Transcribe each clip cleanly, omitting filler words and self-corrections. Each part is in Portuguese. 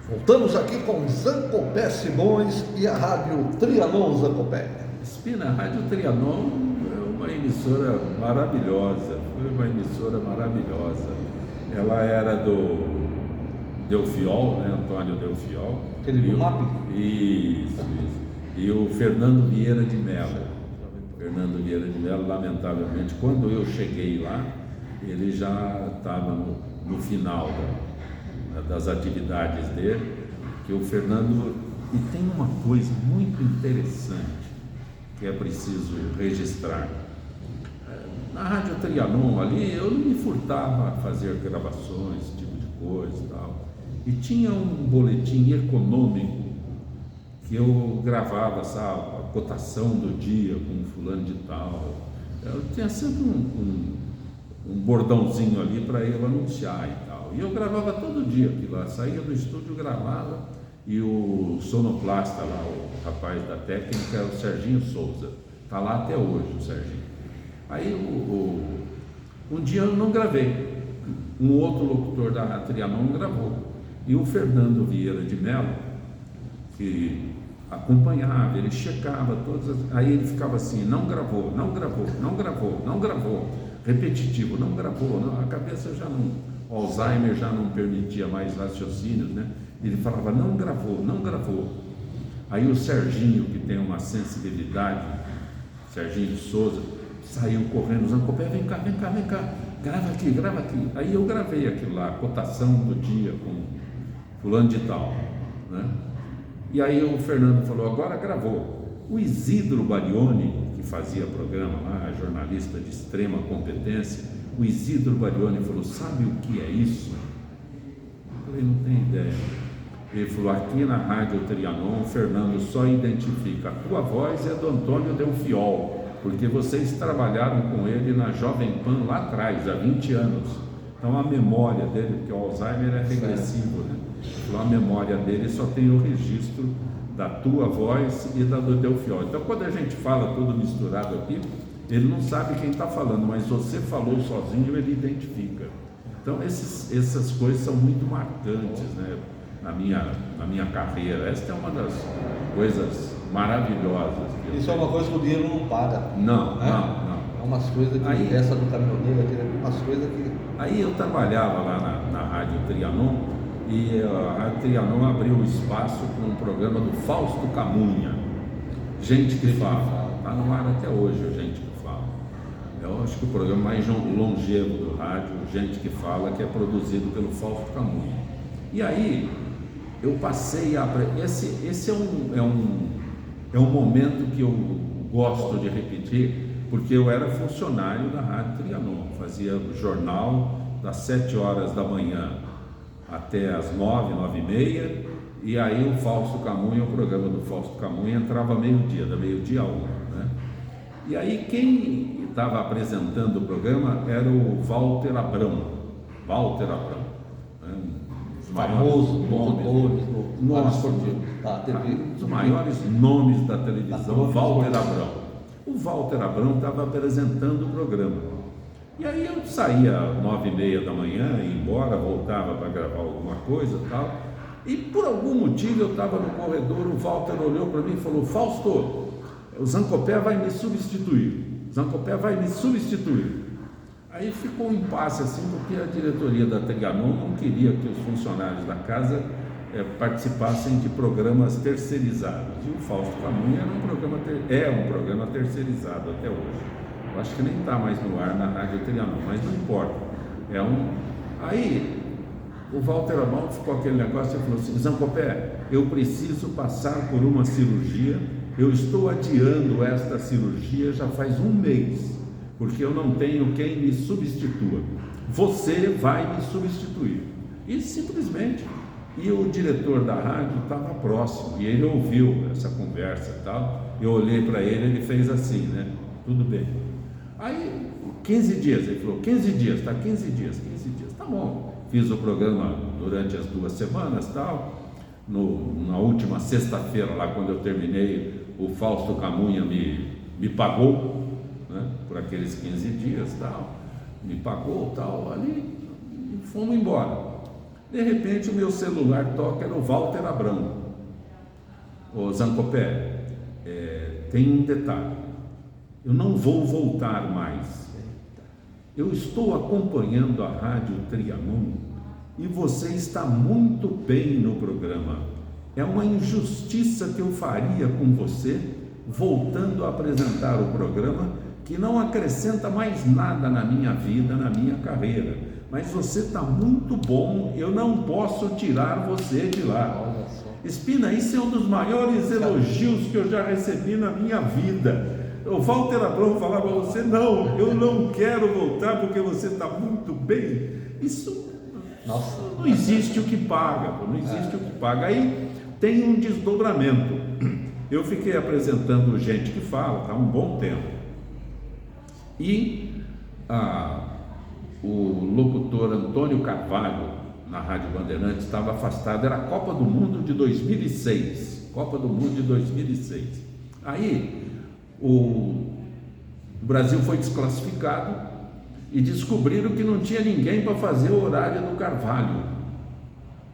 Voltamos aqui com Zancopé Simões e a Rádio Trianon Zancopé. Espina, a Rádio Trianon é uma emissora maravilhosa, foi uma emissora maravilhosa. Ela era do Delfiol, né? Antônio Delfiol. Aquele do MAP? Isso. E o Fernando Vieira de Mello. Fernando Vieira de Mello, lamentavelmente, quando eu cheguei lá, ele já estava no final das atividades dele, que o Fernando... E tem uma coisa muito interessante que é preciso registrar. Na Rádio Trianon ali, eu não me furtava a fazer gravações, esse tipo de coisa e tal. E tinha um boletim econômico que eu gravava, sabe, a cotação do dia com fulano de tal. Eu tinha sempre um bordãozinho ali para eu anunciar e tal. E eu gravava todo dia aquilo lá, saía do estúdio, gravava, e o sonoplasta lá, o rapaz da técnica, é o Serginho Souza. Está lá até hoje o Serginho. Aí um dia eu não gravei, um outro locutor da Trianon gravou. E o Fernando Vieira de Mello, que acompanhava, ele checava todas as... Aí ele ficava assim, não gravou, repetitivo, não gravou, não, a cabeça já não, o Alzheimer já não permitia mais raciocínios, né? Ele falava, não gravou. Aí o Serginho, que tem uma sensibilidade, Serginho de Souza, saiu correndo, Zancopé, vem cá, grava aqui. Aí eu gravei aquilo lá, a cotação do dia com fulano de tal, né? E aí o Fernando falou, agora gravou. O Isidro Barioni, que fazia programa lá, jornalista de extrema competência, o Isidro Barioni falou, sabe o que é isso? Eu falei, não tenho ideia. Ele falou, aqui na Rádio Trianon, o Fernando só identifica, a tua voz é do Antônio Delfiol, porque vocês trabalharam com ele na Jovem Pan lá atrás, há 20 anos. Então a memória dele, porque o Alzheimer é regressivo, né? Então a memória dele só tem o registro da tua voz e da do Delfiol. Então quando a gente fala tudo misturado aqui, ele não sabe quem está falando, mas você falou sozinho, ele identifica. Então essas coisas são muito marcantes, né? Na minha carreira. Esta é uma das coisas maravilhosas. Isso é uma coisa que o dinheiro não paga. Não. É umas coisas que aí, essa do caminhoneiro, umas coisas que... Aí eu trabalhava lá na Rádio Trianon, e a Rádio Trianon abriu o espaço para um programa do Fausto Camunha, Gente que Fala. Está no ar até hoje, o Gente que Fala. Eu acho que o programa mais longevo do rádio, Gente que Fala, que é produzido pelo Fausto Camunha. E aí eu passei a... Esse é um momento que eu gosto de repetir, porque eu era funcionário da Rádio Trianon, fazia o jornal das 7 horas da manhã até as 9, 9h30, e aí o Fausto Camunha, o programa do Fausto Camunha entrava meio-dia, da meio-dia a 1, né? E aí quem estava apresentando o programa era o Walter Abrão, né? Famoso, Os maiores nomes da televisão, Walter Abrão. O Walter Abrão estava apresentando o programa. E aí eu saía às 9h30 da manhã, ia embora, voltava para gravar alguma coisa e tal. E por algum motivo eu estava no corredor, o Walter olhou para mim e falou, Fausto, o Zancopé vai me substituir. Aí ficou um impasse assim, porque a diretoria da Trianon não queria que os funcionários da casa participassem de programas terceirizados. E o Fausto Camunha é um programa terceirizado até hoje. Eu acho que nem está mais no ar na Rádio Trianon, mas não importa. Aí o Walter Abrão ficou aquele negócio e falou assim, Zancopé, eu preciso passar por uma cirurgia, eu estou adiando esta cirurgia já faz um mês, porque eu não tenho quem me substitua. Você vai me substituir. E simplesmente... E o diretor da rádio estava próximo, e ele ouviu essa conversa e tal. Eu olhei para ele, ele fez assim, né? Tudo bem. Aí, 15 dias, ele falou, 15 dias, tá bom. Fiz o programa durante as 2 semanas e tal. Na última sexta-feira, lá quando eu terminei, o Fausto Camunha me pagou, né? Por aqueles 15 dias e tal. Me pagou tal, ali, e fomos embora. De repente o meu celular toca, era o Walter Abrão. Ô Zancopé, tem um detalhe, eu não vou voltar mais. Eu estou acompanhando a Rádio Trianon e você está muito bem no programa. É uma injustiça que eu faria com você, voltando a apresentar o programa, que não acrescenta mais nada na minha vida, na minha carreira. Mas você está muito bom, eu não posso tirar você de lá. Espina, isso é um dos maiores elogios que eu já recebi na minha vida. O Walter Abrão falava a você, não, eu não quero voltar porque você está muito bem. Isso não existe o que paga, não existe o que paga. Aí tem um desdobramento. Eu fiquei apresentando gente que fala, há um bom tempo. E o locutor Antônio Carvalho, na Rádio Bandeirantes, estava afastado, era a Copa do Mundo de 2006. Copa do Mundo de 2006. Aí o Brasil foi desclassificado e descobriram que não tinha ninguém para fazer o horário do Carvalho.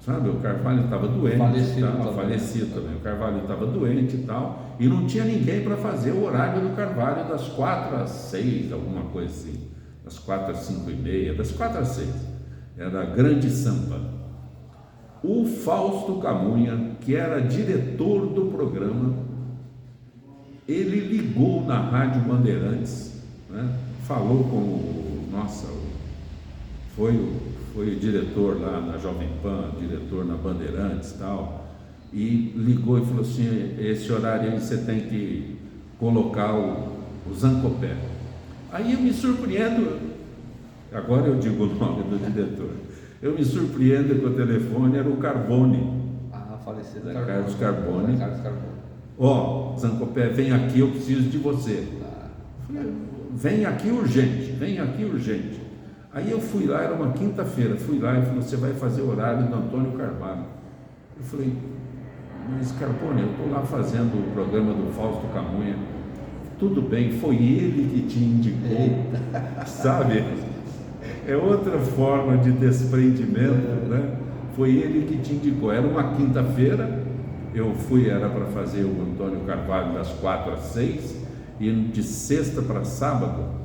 Sabe, o Carvalho estava doente, falecido também. O Carvalho estava doente e tal, e não tinha ninguém para fazer o horário do Carvalho das 4 às 6, alguma coisa assim, das 4 às 5 e meia, das 4 às 6. Era Grande Sampa. O Fausto Camunha, que era diretor do programa, ele ligou na Rádio Bandeirantes, né? Falou com o foi o diretor lá na Jovem Pan, diretor na Bandeirantes e tal, e ligou e falou assim, esse horário aí você tem que colocar o Zancopé. Aí eu me surpreendo, agora eu digo o nome do diretor, eu me surpreendo que o telefone era o Carbone. Falecido Carlos Carbone. Zancopé, vem aqui, eu preciso de você. Falei, vem aqui urgente. Aí eu fui lá, era uma quinta-feira, fui lá e falou, você vai fazer o horário do Antônio Carvalho. Eu falei, mas Carbone, eu estou lá fazendo o programa do Fausto Camunha. Tudo bem, foi ele que te indicou, sabe? É outra forma de desprendimento, né? Foi ele que te indicou. Era uma quinta-feira, eu fui, era para fazer o Antônio Carvalho das 4 às 6, e de sexta para sábado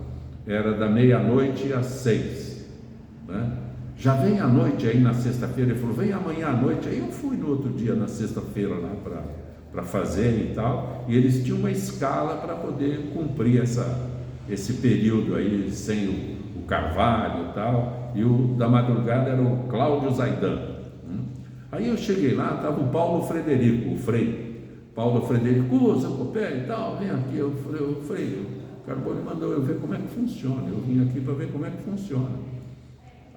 era da meia-noite às 6, né? Já vem à noite aí na sexta-feira, ele falou, vem amanhã à noite. Aí eu fui no outro dia, na sexta-feira, lá para fazer e tal, e eles tinham uma escala para poder cumprir esse período aí, sem o Carvalho e tal, e o da madrugada era o Cláudio Zaidan. Aí eu cheguei lá, estava o Paulo Frederico, o Frei, Paulo Frederico, Zancopé e tal, vem aqui. Eu falei, o Frei, o Carbone mandou eu ver como é que funciona, eu vim aqui para ver como é que funciona.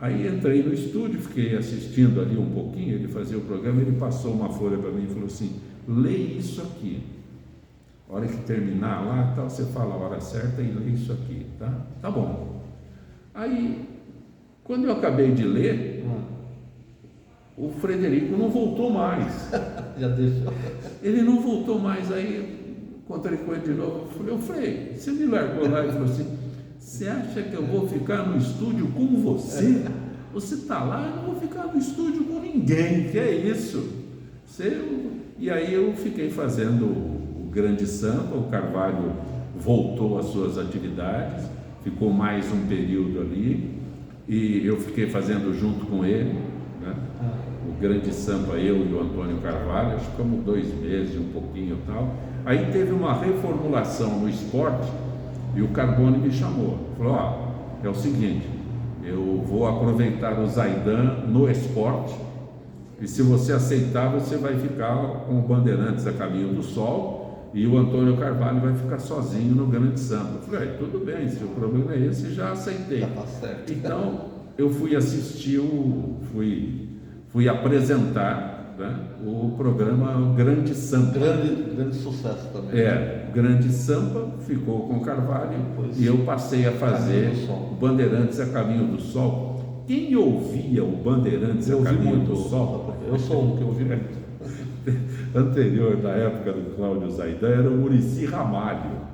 Aí entrei no estúdio, fiquei assistindo ali um pouquinho, ele fazia o programa, ele passou uma folha para mim e falou assim, lê isso aqui, a hora que terminar lá, tal, você fala a hora certa e lê isso aqui, tá? Tá bom. Aí, quando eu acabei de ler, o Frederico não voltou mais. Já deixou. Ele não voltou mais. Aí encontrei com ele de novo. Eu falei, ô Frei, você me largou lá e falou assim, você acha que eu vou ficar no estúdio com você? Você está lá, eu não vou ficar no estúdio com ninguém, que é isso? E aí eu fiquei fazendo o Grande Sampa, o Carvalho voltou às suas atividades, ficou mais um período ali, e eu fiquei fazendo junto com ele, né? O Grande Sampa, eu e o Antônio Carvalho, acho que ficamos 2 meses, um pouquinho e tal. Aí teve uma reformulação no esporte e o Carbone me chamou, falou, é o seguinte, eu vou aproveitar o Zaidan no esporte e se você aceitar, você vai ficar com o Bandeirantes a caminho do sol e o Antônio Carvalho vai ficar sozinho no Grande Sampa. Eu falei, tudo bem, se o problema é esse, já aceitei. Já tá certo. Então, eu fui assistir, fui apresentar, né, o programa Grande Sampa. Grande sucesso também. O Grande Sampa ficou com o Carvalho e eu passei a fazer o Bandeirantes a Caminho do Sol. Quem ouvia o Bandeirantes a Caminho do Sol? Eu sou um que ouvi muito. Anterior, da época do Cláudio Zaidan, era o Muricy Ramalho.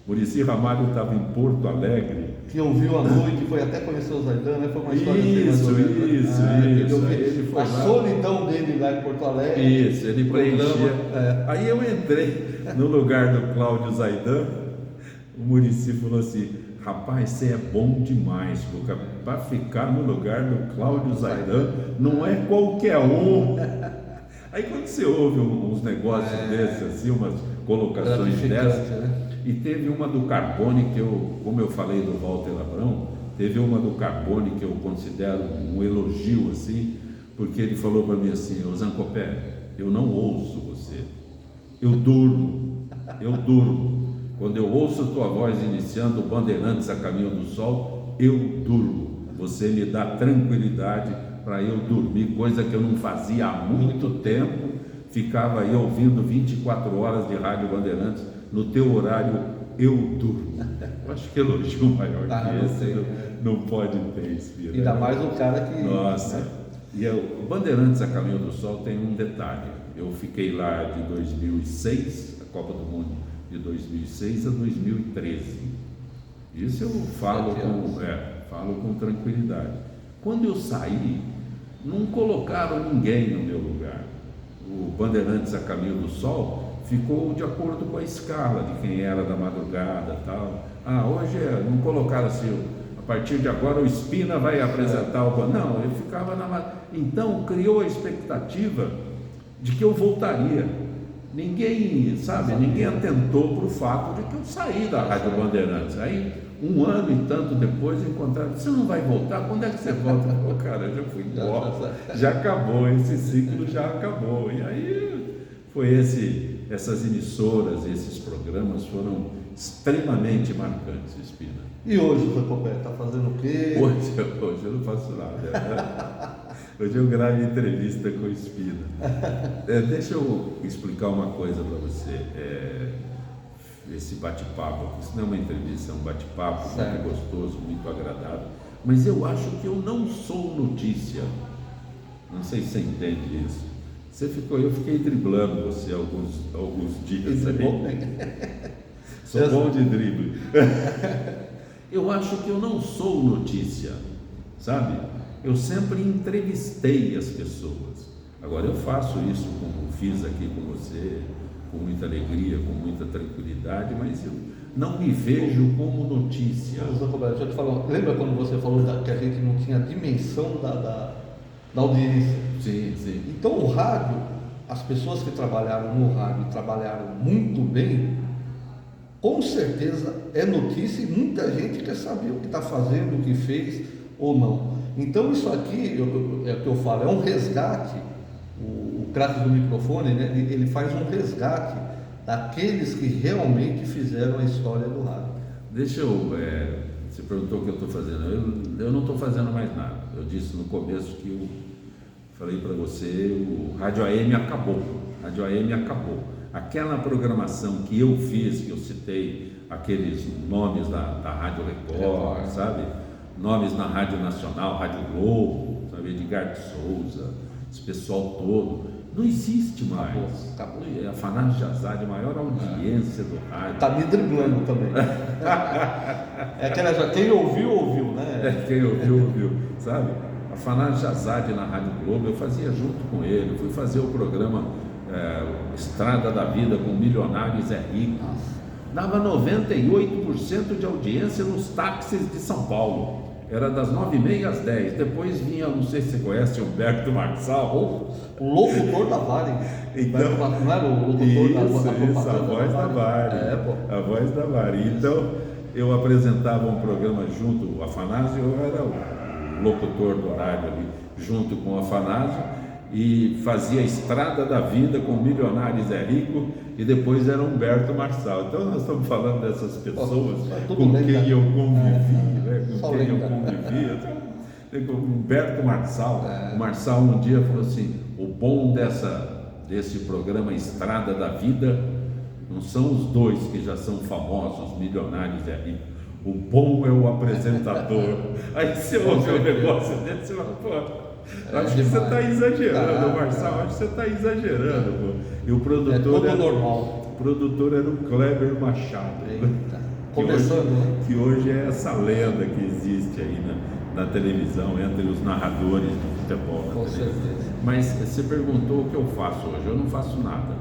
Muricy Ramalho estava em Porto Alegre. Que ouviu à noite, foi até conhecer o Zaidan, né? Foi uma história Isso. Ele foi a solidão dele lá em Porto Alegre. Isso, ele preenchia. Aí eu entrei no lugar do Cláudio Zaidan, o Muricy falou assim: rapaz, você é bom demais, Luca, para ficar no lugar do Cláudio Zaidan, não é qualquer um. Aí quando você ouve uns negócios desses, assim, umas colocações dessas, né? E teve uma do Carbone que como eu falei do Walter Abrão, teve uma do Carbone que eu considero um elogio, assim, porque ele falou para mim assim: ô Zancopé, eu não ouço você, eu durmo. Quando eu ouço tua voz iniciando o Bandeirantes a Caminho do Sol, eu durmo. Você me dá tranquilidade para eu dormir, coisa que eu não fazia há muito tempo. Ficava aí ouvindo 24 horas de Rádio Bandeirantes, no teu horário eu durmo. Eu acho que elogio maior que esse não pode ter, Espira. Ainda mais o cara que... Nossa, né? E o Bandeirantes a Caminho do Sol tem um detalhe. Eu fiquei lá de 2006, a Copa do Mundo de 2006 a 2013. Isso eu falo com tranquilidade. Quando eu saí, não colocaram ninguém no meu lugar. O Bandeirantes a Caminho do Sol ficou de acordo com a escala de quem era da madrugada e tal. Hoje não colocaram assim, a partir de agora o Espina vai apresentar o... Não, ele ficava Então criou a expectativa de que eu voltaria. Ninguém atentou para o fato de que eu saí da Rádio Bandeirantes. Aí, um ano e tanto depois, encontraram: você não vai voltar? Quando é que você volta? Cara, eu já fui embora, já acabou, esse ciclo já acabou. E aí, essas emissoras, esses programas foram extremamente marcantes, Espina. E hoje o Zancopé está fazendo o quê? Hoje eu não faço nada. Hoje eu gravo entrevista com o Espina. Deixa eu explicar uma coisa para você. Esse bate-papo, isso não é uma entrevista, é um bate-papo muito gostoso, muito agradável. Mas eu acho que eu não sou notícia. Não sei se você entende isso. Eu fiquei driblando você alguns dias aí. Sou bom de drible. Eu acho que eu não sou notícia, sabe? Eu sempre entrevistei as pessoas. Agora eu faço isso como fiz aqui com você, com muita alegria, com muita tranquilidade, mas eu não me vejo como notícia. Deixa eu te falar, lembra quando você falou que a gente não tinha dimensão da audiência? Sim. Então o rádio, as pessoas que trabalharam no rádio trabalharam muito bem, com certeza é notícia e muita gente quer saber o que está fazendo, o que fez ou não. Então isso aqui, é o que eu falo, é um resgate. O craque do microfone, né, ele faz um resgate daqueles que realmente fizeram a história do rádio. Você perguntou o que eu estou fazendo. Eu não estou fazendo mais nada. Eu disse no começo que eu falei para você, o Rádio AM acabou. Rádio AM acabou. Aquela programação que eu fiz, que eu citei aqueles nomes da Rádio Record, sabe? Nomes na Rádio Nacional, Rádio Globo, sabe? Edgar de Souza, esse pessoal todo, não existe mais. Acabou. A Fanás Jazade, a maior audiência do rádio. Está me driblando também. Quem ouviu, né? Quem ouviu, sabe? A Fanás Jazade na Rádio Globo, eu fazia junto com ele, eu fui fazer o programa Estrada da Vida com Milionários é Rico. Dava 98% de audiência nos táxis de São Paulo. Era das 9h30 às 10h. Depois vinha, não sei se você conhece, Humberto Marçal. O locutor da Varig. Então, não era o locutor da a voz da Varig. A voz da Varig. Então, eu apresentava um programa junto, o Afanásio, eu era o locutor do horário ali, junto com o Afanásio, e fazia a Estrada da Vida com Milionários é Rico, e depois era Humberto Marçal. Então nós estamos falando dessas pessoas com quem eu convivi, Humberto Marçal. O Marçal um dia falou assim: o bom desse programa Estrada da Vida não são os dois que já são famosos, Milionários é Rico. O bom é o apresentador. Aí você ouve um negócio desse, você fala: pô, acho que você está exagerando, Marçal, acho que você está exagerando. Pô. E o produtor normal. O produtor era o Kleber Machado. Eita. que hoje é essa lenda que existe aí na televisão, entre os narradores do futebol na televisão. Certeza. Mas você perguntou o que eu faço hoje. Eu não faço nada.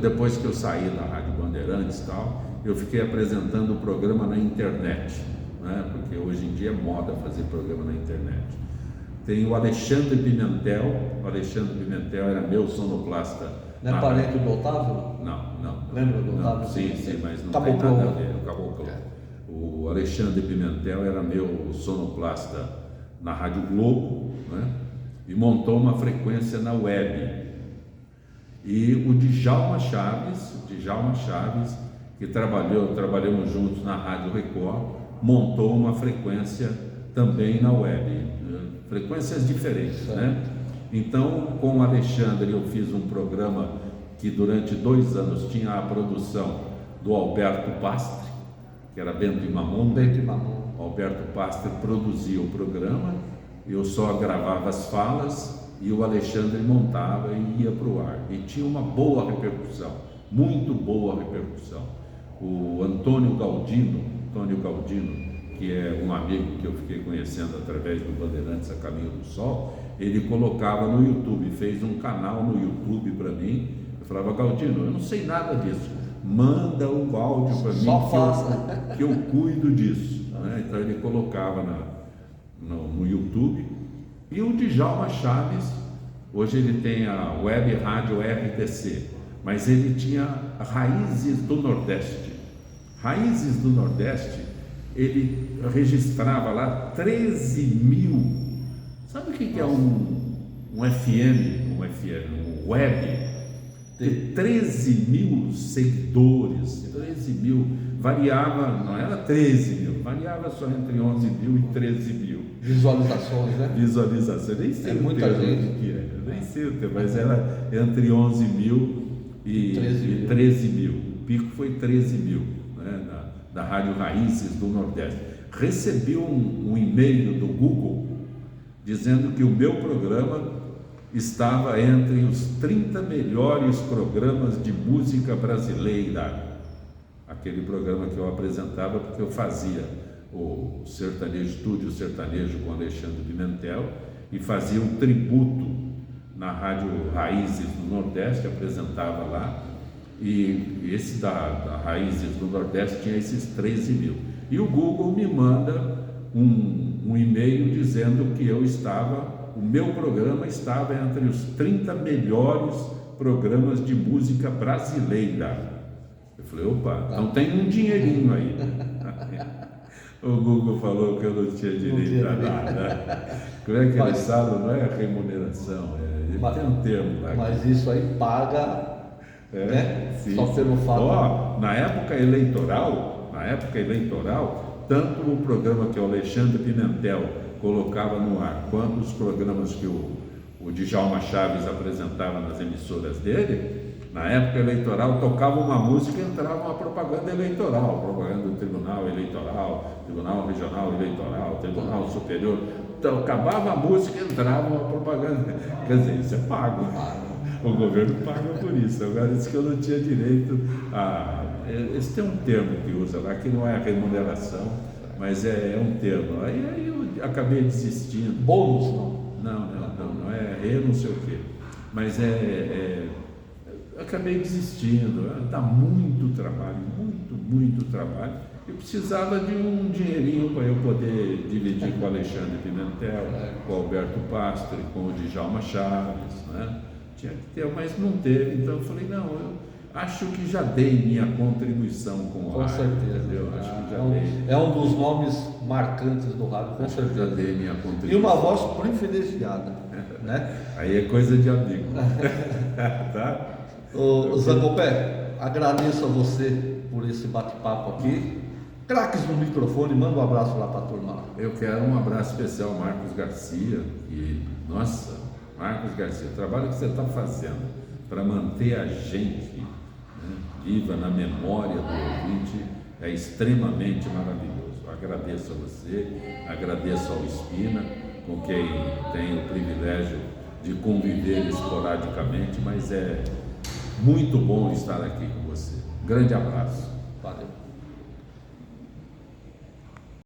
Depois que eu saí da Rádio Bandeirantes e tal, eu fiquei apresentando o programa na internet, né? Porque hoje em dia é moda fazer programa na internet. Tem o Alexandre Pimentel. O Alexandre Pimentel era meu sonoplasta. Não é parente do Otávio? Não. Lembra do Otávio? Sim, mas não Caboclo. tem nada a ver. O Caboclo. O Alexandre Pimentel era meu sonoplasta na Rádio Globo, né? E montou uma frequência na web. E o Djalma Chaves, que trabalhamos juntos na Rádio Record, montou uma frequência também na web, né? Frequências diferentes, né? Então, com o Alexandre, eu fiz um programa que durante 2 anos tinha a produção do Alberto Pastre, que era Bento e Mamon. O Alberto Pastre produzia o programa, eu só gravava as falas e o Alexandre montava e ia para o ar. E tinha uma boa repercussão, muito boa repercussão. O Antônio Galdino, que é um amigo que eu fiquei conhecendo através do Bandeirantes a Caminho do Sol, ele colocava no YouTube, fez um canal no YouTube para mim. Eu falava: Galdino, eu não sei nada disso, manda o áudio para mim que eu cuido disso, né? Então ele colocava no YouTube. E o Djalma Chaves, hoje ele tem a Web Rádio RTC, mas ele tinha Raízes do Nordeste. Raízes do Nordeste, ele registrava lá 13 mil. Sabe o que é um FM, um web? Ter 13 mil seguidores, 13 mil, variava, não era 13 mil, variava só entre 11 mil e 13 mil. Visualizações, né? Visualizações, nem sei o muita gente. Que é, nem sei o termo, mas era entre 11 mil e 13 mil. O pico foi 13 mil, né? Da Rádio Raízes do Nordeste. Recebi um e-mail do Google dizendo que o meu programa estava entre os 30 melhores programas de música brasileira. Aquele programa que eu apresentava, porque eu fazia o Estúdio Sertanejo com Alexandre Pimentel e fazia um tributo na Rádio Raízes do Nordeste, apresentava lá, e esse da Raízes do Nordeste tinha esses 13 mil. E o Google me manda um e-mail dizendo que o meu programa estava entre os 30 melhores programas de música brasileira. Eu falei: opa, então tem um dinheirinho aí. O Google falou que eu não tinha direito a nada. Como é que eles falam? Não é remuneração, tem um termo lá. Mas isso aí paga, né? Sim. Só pelo fato. Na época eleitoral, tanto o programa que o Alexandre Pimentel colocava no ar, quanto os programas que o Djalma Chaves apresentava nas emissoras dele, na época eleitoral tocava uma música e entrava uma propaganda eleitoral, propaganda do Tribunal Eleitoral, Tribunal Regional Eleitoral, Tribunal Superior. Então, acabava a música e entrava uma propaganda. Quer dizer, isso é pago. O governo paga por isso. Agora, isso que eu não tinha direito a... Esse tem um termo que usa lá, que não é remuneração, mas é um termo. Aí eu acabei desistindo. Bônus, não? Não é não sei o quê. Mas acabei desistindo. Dá muito trabalho, muito trabalho. Eu precisava de um dinheirinho para eu poder dividir com o Alexandre Pimentel, com o Alberto Pastre, com o Djalma Chaves, né? Tinha que ter, mas não teve. Então eu falei: não, eu acho que já dei minha contribuição com o rádio. Com certeza. Entendeu? Acho que já dei. É um dos nomes marcantes do rádio, com certeza. Já dei minha contribuição. E uma voz privilegiada, né? Aí é coisa de amigo. Tá? Ô Zangopé, agradeço a você por esse bate-papo aqui. Craques no microfone, manda um abraço lá para a turma lá. Eu quero um abraço especial ao Marcos Garcia, Marcos Garcia, o trabalho que você está fazendo para manter a gente, né, viva na memória do ouvinte é extremamente maravilhoso. Agradeço a você, agradeço ao Espina, com quem tenho o privilégio de conviver esporadicamente, mas é muito bom estar aqui com você. Grande abraço.